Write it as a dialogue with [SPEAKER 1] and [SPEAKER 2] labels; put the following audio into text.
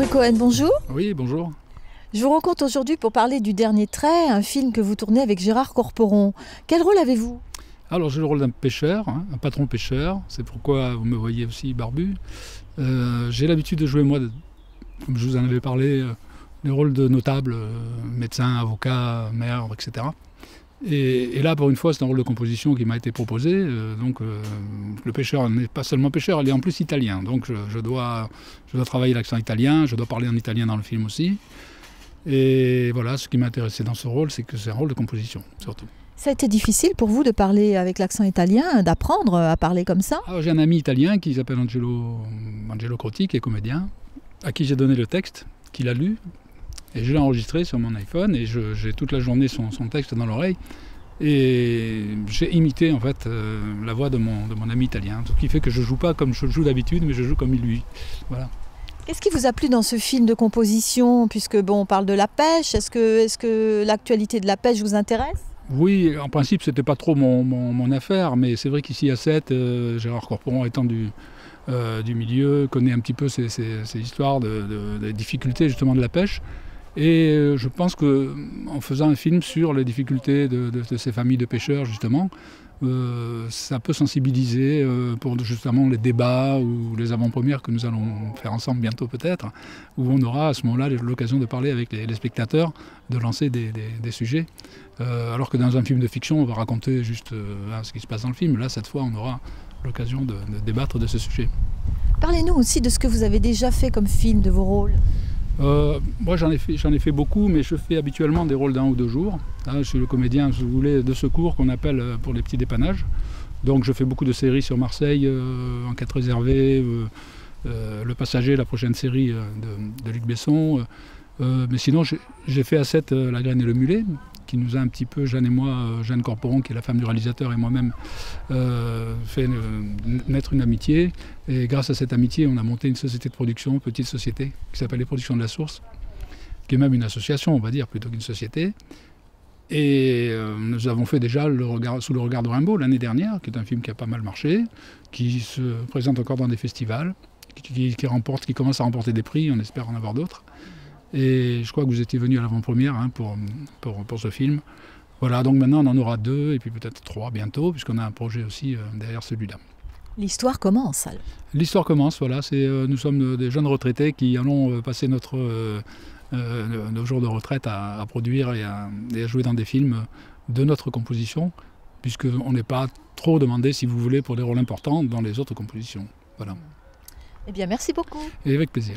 [SPEAKER 1] Henri Cohen, bonjour.
[SPEAKER 2] Oui, bonjour.
[SPEAKER 1] Je vous rencontre aujourd'hui pour parler du Dernier Trait, un film que vous tournez avec Gérard Corporon. Quel rôle avez-vous?
[SPEAKER 2] Alors j'ai le rôle d'un pêcheur, un patron pêcheur, c'est pourquoi vous me voyez aussi barbu. J'ai l'habitude de jouer, moi, comme je vous en avais parlé, les rôles de notables, médecins, avocats, maires, etc. Et là, pour une fois, c'est un rôle de composition qui m'a été proposé. Le pêcheur n'est pas seulement pêcheur, il est en plus italien. Donc je dois travailler l'accent italien, je dois parler en italien dans le film aussi. Et voilà, ce qui m'a intéressé dans ce rôle, c'est que c'est un rôle de composition, surtout.
[SPEAKER 1] Ça a été difficile pour vous de parler avec l'accent italien, d'apprendre à parler comme ça?
[SPEAKER 2] J'ai un ami italien qui s'appelle Angelo Crotti, qui est comédien, à qui j'ai donné le texte, qu'il a lu, et je l'ai enregistré sur mon iPhone, et j'ai toute la journée son texte dans l'oreille, et j'ai imité en fait la voix de mon ami italien, ce qui fait que je ne joue pas comme je joue d'habitude, mais je joue comme lui. Voilà.
[SPEAKER 1] Qu'est-ce qui vous a plu dans ce film de composition, puisque on parle de la pêche? Est-ce que l'actualité de la pêche vous intéresse?
[SPEAKER 2] Oui, en principe, c'était pas trop mon affaire, mais c'est vrai qu'ici à Sète, Gérard Corporon étant du milieu, connaît un petit peu ces histoires des difficultés justement de la pêche. Et je pense qu'en faisant un film sur les difficultés de ces familles de pêcheurs, justement, ça peut sensibiliser pour justement les débats ou les avant-premières que nous allons faire ensemble bientôt peut-être, où on aura à ce moment-là l'occasion de parler avec les spectateurs, de lancer des sujets. Alors que dans un film de fiction, on va raconter juste ce qui se passe dans le film. Là, cette fois, on aura l'occasion de débattre de ce sujet.
[SPEAKER 1] Parlez-nous aussi de ce que vous avez déjà fait comme film, de vos rôles.
[SPEAKER 2] Moi j'en ai fait beaucoup, mais je fais habituellement des rôles d'1 ou 2 jours. Je suis le comédien, si vous voulez, de secours qu'on appelle pour les petits dépannages. Donc je fais beaucoup de séries sur Marseille, Enquête réservée, Le Passager, la prochaine série de Luc Besson. Mais sinon j'ai fait à Sète La Graine et le Mulet, qui nous a un petit peu, Jeanne et moi, Jeanne Corporon, qui est la femme du réalisateur, et moi-même, fait naître une amitié. Et grâce à cette amitié, on a monté une société de production, une petite société, qui s'appelle Les Productions de la Source, qui est même une association, on va dire, plutôt qu'une société. Et nous avons fait déjà Sous le regard de Rimbaud l'année dernière, qui est un film qui a pas mal marché, qui se présente encore dans des festivals, qui commence à remporter des prix, on espère en avoir d'autres. Et je crois que vous étiez venu à l'avant-première pour ce film. Voilà, donc maintenant on en aura 2 et puis peut-être 3 bientôt, puisqu'on a un projet aussi derrière celui-là.
[SPEAKER 1] L'histoire commence alors.
[SPEAKER 2] L'histoire commence, voilà. Nous sommes des jeunes retraités qui allons passer nos jours de retraite à produire et à jouer dans des films de notre composition, puisqu'on n'est pas trop demandé, si vous voulez, pour des rôles importants dans les autres compositions. Voilà.
[SPEAKER 1] Eh bien, merci beaucoup.
[SPEAKER 2] Et avec plaisir.